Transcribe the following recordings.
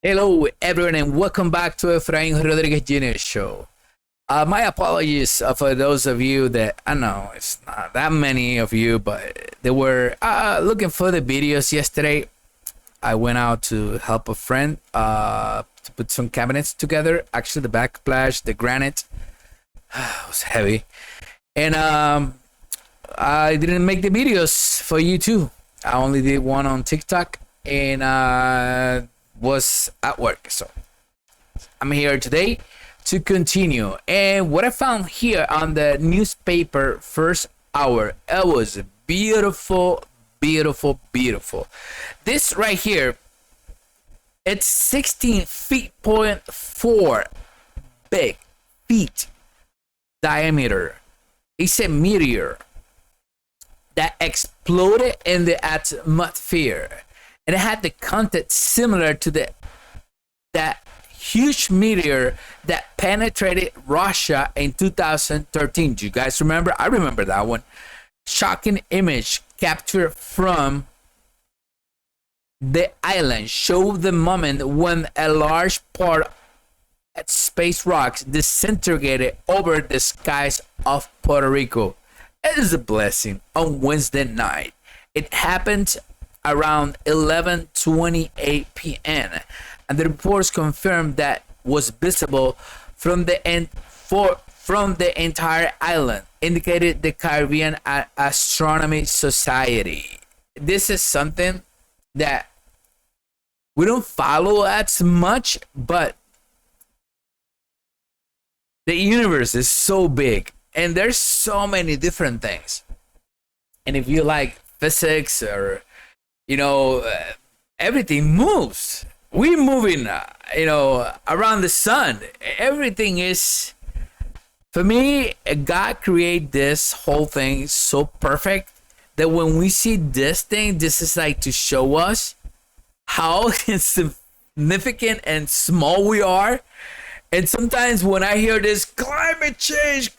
Hello, everyone, and welcome back to Efrain Rodriguez Jr. show. My apologies for those of you that I know it's not that many of you, but they were looking for the videos yesterday. I went out to help a friend to put some cabinets together. Actually, the backsplash, the granite was heavy, and I didn't make the videos for you too. I only did one on TikTok, and was at work. So I'm here today to continue. And what I found here on the newspaper first hour, it was beautiful, beautiful, beautiful. This right here, it's 16 feet point 4 big feet diameter. It's a meteor that exploded in the atmosphere, and it had the content similar to that huge meteor that penetrated Russia in 2013. Do you guys remember? I remember that one. Shocking image captured from the island showed the moment when a large part of space rocks disintegrated over the skies of Puerto Rico. It is a blessing on Wednesday night. It happened around 11:28 p.m. and the reports confirmed that was visible from the entire island, indicated the Caribbean Astronomy Society. This is something that we don't follow as much, but the universe is so big and there's so many different things. And if you like physics or everything moves. We're moving, around the sun. Everything is, for me, God created this whole thing so perfect that when we see this thing, this is like to show us how insignificant and small we are. And sometimes when I hear this climate change,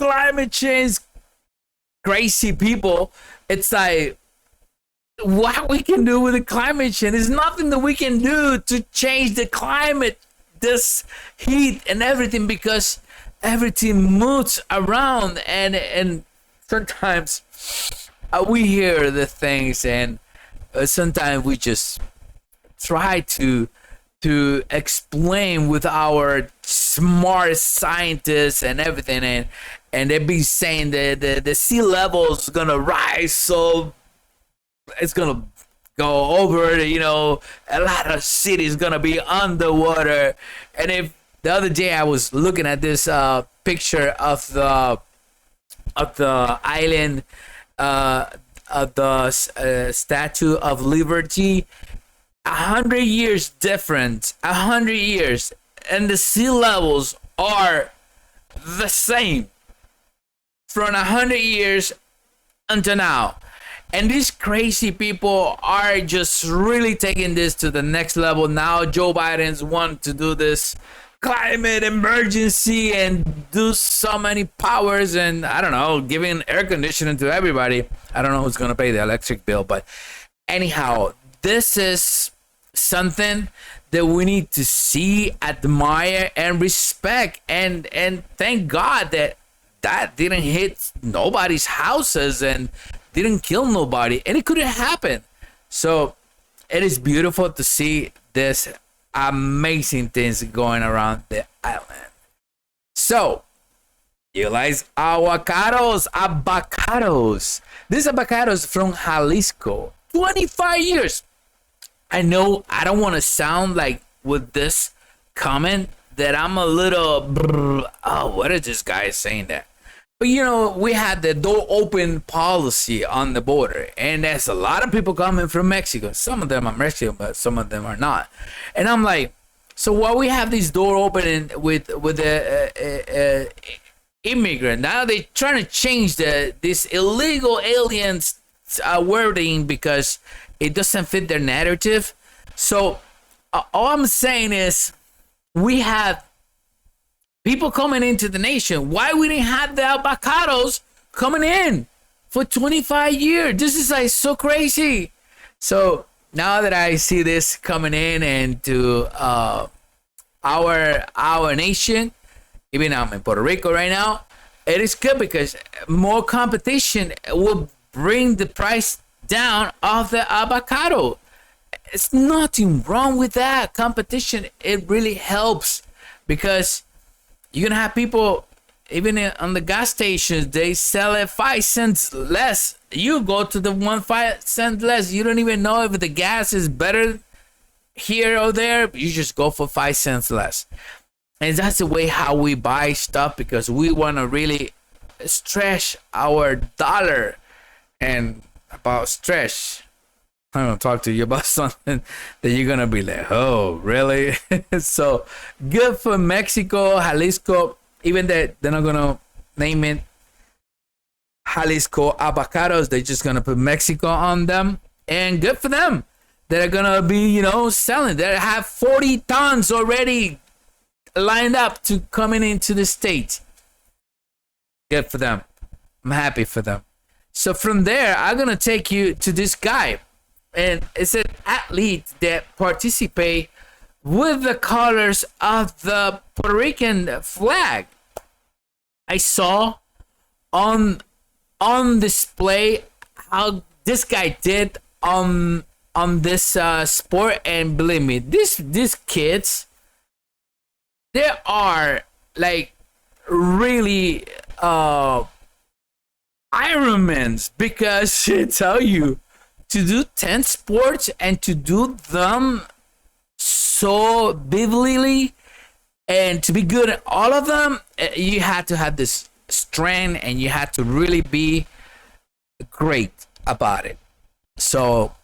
crazy people, it's like, what we can do with the climate change? There's nothing that we can do to change the climate, this heat and everything, because everything moves around, and sometimes we hear the things, and sometimes we just try to explain with our smart scientists and everything, and they be saying that the sea level is gonna rise, so it's gonna go over, a lot of cities gonna be underwater. And if the other day I was looking at this picture of the island, of the Statue of Liberty, 100 years different, 100 years, and the sea levels are the same from 100 years until now. And these crazy people are just really taking this to the next level. Now Joe Biden's want to do this climate emergency and do so many powers, and I don't know, giving air conditioning to everybody. I don't know who's going to pay the electric bill, but anyhow, this is something that we need to see, admire, and respect. And thank God that didn't hit nobody's houses and didn't kill nobody, and it couldn't happen. So it is beautiful to see this amazing things going around the island. So you like avocados? This avocados from Jalisco, 25 years. I know I don't want to sound like with this comment that I'm a little what is this guy saying that? But we had the door open policy on the border, and there's a lot of people coming from Mexico. Some of them are Mexican, but some of them are not. And I'm like, so while we have this door open with the immigrant, now they're trying to change this illegal aliens wording because it doesn't fit their narrative. So all I'm saying is we have people coming into the nation. Why we didn't have the avocados coming in for 25 years? This is like so crazy. So now that I see this coming in into our nation, even I'm in Puerto Rico right now, it is good because more competition will bring the price down of the avocado. It's nothing wrong with that. Competition, it really helps because you're gonna have people even on the gas stations, they sell it 5 cents less. You go to the 1 5 cent less. You don't even know if the gas is better here or there. You just go for 5 cents less. And that's the way how we buy stuff because we want to really stretch our dollar. And about stretch, I'm gonna talk to you about something that you're gonna be like, oh, really? So good for Mexico, Jalisco. Even that they're not gonna name it Jalisco avocados, they're just gonna put Mexico on them, and good for them. They're gonna be, selling. They have 40 tons already lined up to coming into the state. Good for them. I'm happy for them. So from there, I'm gonna take you to this guy, and it's an athlete that participate with the colors of the Puerto Rican flag. I saw on display how this guy did on this sport, and believe me, these kids, they are like really Ironmans, because I tell you, to do 10 sports and to do them so vividly and to be good at all of them, you had to have this strength and you had to really be great about it. So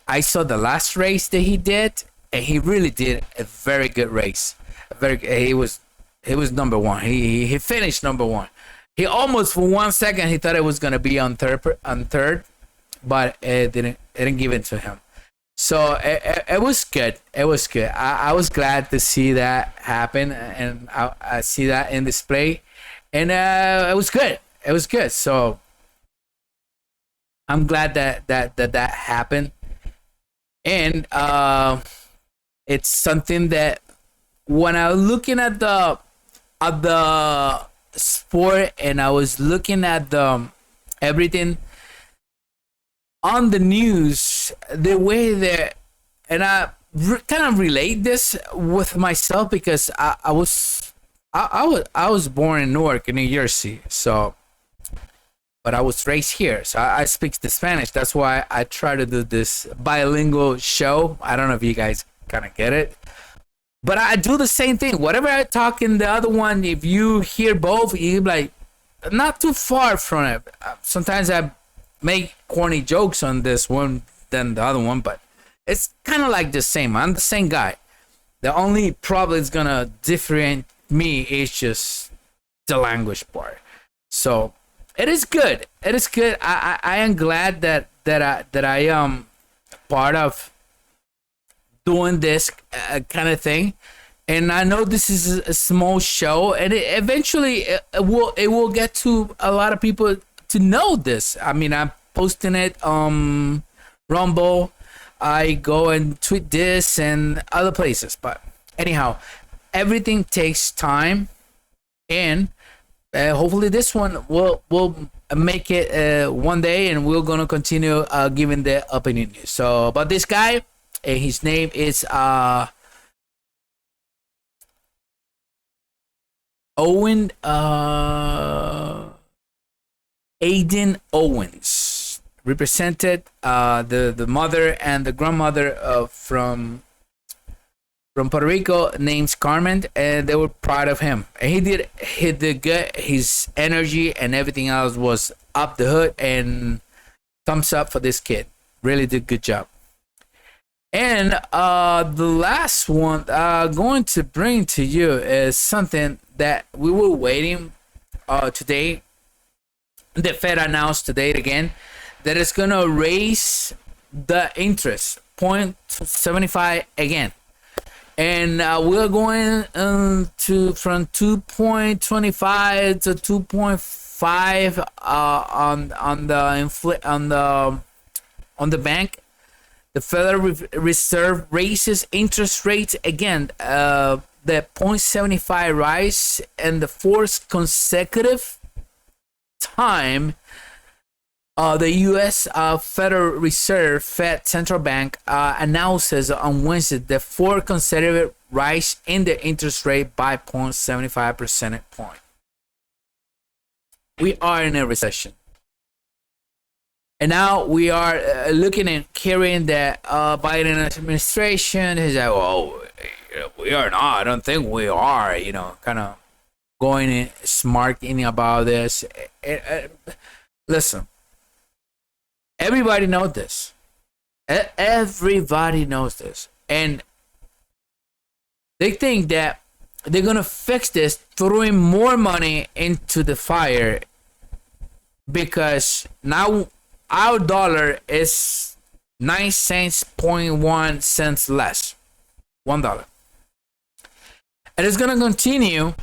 I saw the last race that he did, and he really did a very good race. He was number one. He finished number one. He almost for 1 second he thought it was gonna be on third, but it didn't give it to him. So it was good. It was good. I was glad to see that happen, and I see that in display, and it was good. It was good. So I'm glad that happened, and it's something that when I was looking at the sport and I was looking at the everything on the news, the way that, and I kind of relate this with myself because I was born in Newark, New Jersey, so, but I was raised here, so I speak the Spanish. That's why I try to do this bilingual show. I don't know if you guys kind of get it, but I do the same thing. Whatever I talk in the other one, if you hear both, you're like not too far from it. Sometimes I make corny jokes on this one than the other one, but it's kind of like the same. I'm the same guy. The only problem is gonna differentiate me is just the language part. So it is good. It is good. I am glad that I am part of doing this kind of thing, and I know this is a small show, and eventually it will get to a lot of people to know this. I mean, I'm posting it Rumble. I go and tweet this and other places, but anyhow, everything takes time, and hopefully this one will make it one day, and we're gonna continue giving the opinion news. So about this guy, his name is Ayden Owens, represented the mother and the grandmother from Puerto Rico, named Carmen, and they were proud of him. And he did good. His energy and everything else was up the hood, and thumbs up for this kid. Really did good job. And the last one going to bring to you is something that we were waiting today. The Fed announced today again that it's gonna raise the interest 0.75 again, and we're going to from 2.25 to 2.5 on the bank The Federal Reserve raises interest rates again. The 0.75 rise and the fourth consecutive time. The U.S. Federal Reserve Fed Central Bank announces on Wednesday the fourth consecutive rise in the interest rate by 0.75 percentage point. We are in a recession. And now we are looking at carrying the Biden administration. He's like, well, we are not. I don't think we are, kind of going in, smarting about this. Listen. Everybody knows this. Everybody knows this. And they think that they're going to fix this throwing more money into the fire because now our dollar is 9 cents, 0.1 cents less. $1. And it's going to continue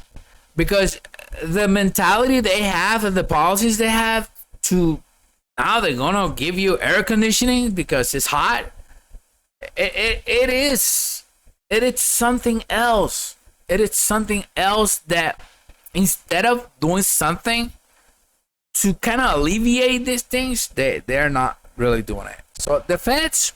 because the mentality they have and the policies they have to now they're gonna give you air conditioning because it's hot. It is something else. It is something else that instead of doing something to kind of alleviate these things, they're not really doing it. So the Feds,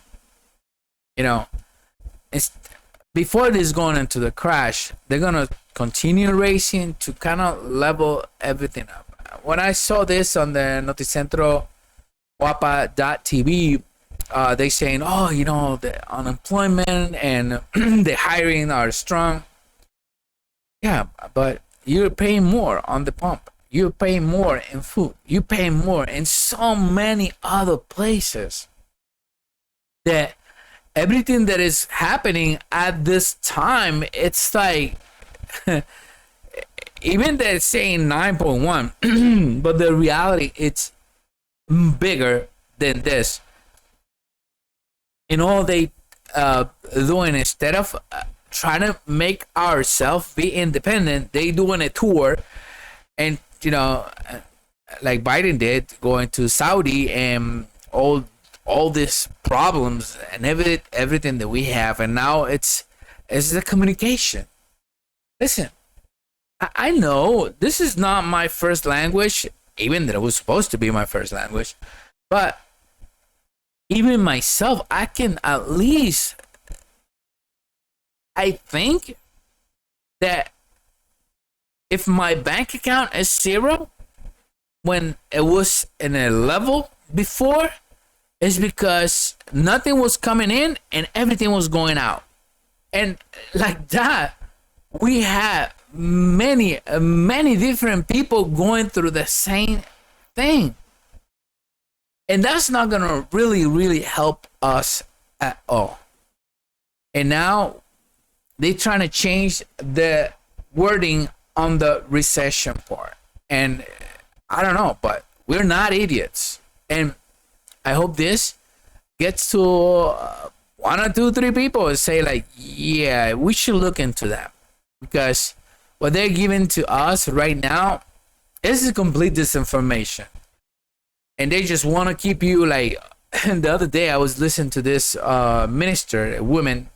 before this going into the crash, they're gonna continue raising to kind of level everything up. When I saw this on the Noticentro Guapa.tv, they saying, the unemployment and the hiring are strong. Yeah, but you're paying more on the pump. You're paying more in food. You're paying more in so many other places. That everything that is happening at this time, it's like, even they're saying 9.1, but the reality, it's bigger than this. All they doing, instead of trying to make ourselves be independent, they doing a tour, and like Biden did, going to Saudi and all these problems and everything that we have, and now it's the communication. Listen, I know this is not my first language, even that it was supposed to be my first language, but even myself, I can at least, I think that if my bank account is 0 when it was in a level before, it's because nothing was coming in and everything was going out. And like that, we had many different people going through the same thing, and that's not gonna really help us at all. And now they're trying to change the wording on the recession part, and I don't know, but we're not idiots, and I hope this gets to 1 or 2, 3 people and say like, yeah, we should look into that, because what they're giving to us right now is complete disinformation, and they just want to keep you like. The other day I was listening to this minister, a woman,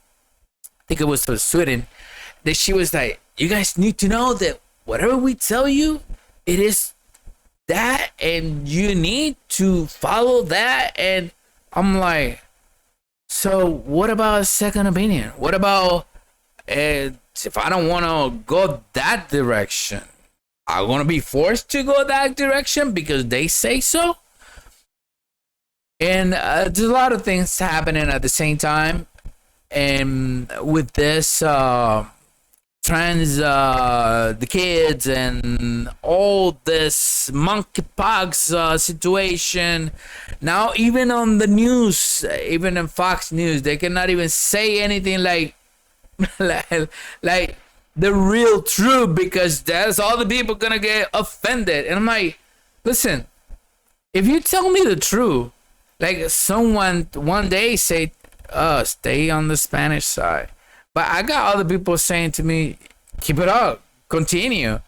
I think it was from Sweden, that she was like, you guys need to know that whatever we tell you, it is that, and you need to follow that. And I'm like, so what about a second opinion? What about if I don't want to go that direction, I'm going to be forced to go that direction because they say so? And there's a lot of things happening at the same time. And with this trans, the kids and all this monkeypox situation, now even on the news, even in Fox News, they cannot even say anything like like the real truth, because that's all the people gonna get offended. And I'm like, listen, if you tell me the truth, like someone one day say, stay on the Spanish side, but I got other people saying to me, keep it up, continue.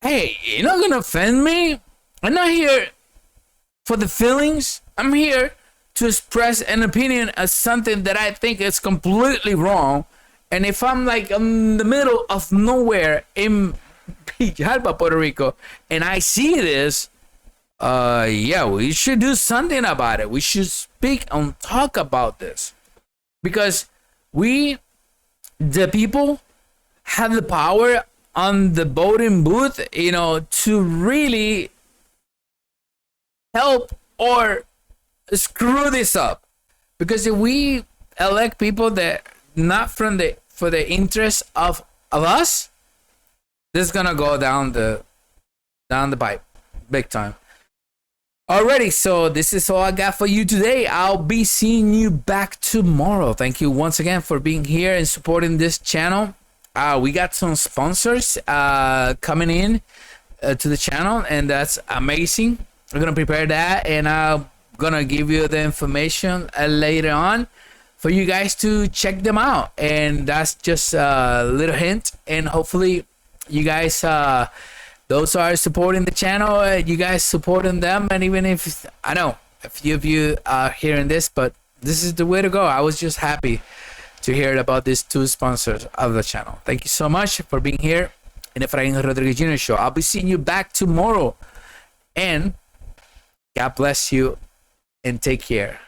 Hey, you're not gonna offend me. I'm not here for the feelings. I'm here to express an opinion as something that I think is completely wrong. And if I'm like in the middle of nowhere in Villalba, Puerto Rico, and I see this, yeah, we should do something about it. We should speak and talk about this, because we, the people, have the power on the voting booth, you know, to really help or screw this up. Because if we elect people that not from the for the interest of us, this is gonna go down the pipe big time. Alrighty, so this is all I got for you today. I'll be seeing you back tomorrow. Thank you once again for being here and supporting this channel. We got some sponsors coming in to the channel, and that's amazing. We're gonna prepare that, and I'm gonna give you the information later on for you guys to check them out. And that's just a little hint, and hopefully you guys those are supporting the channel, you guys supporting them. And even if I know a few of you are hearing this, but this is the way to go. I was just happy to hear about these two sponsors of the channel. Thank you so much for being here in the Efrain Rodriguez Jr. Show. I'll be seeing you back tomorrow, and God bless you and take care.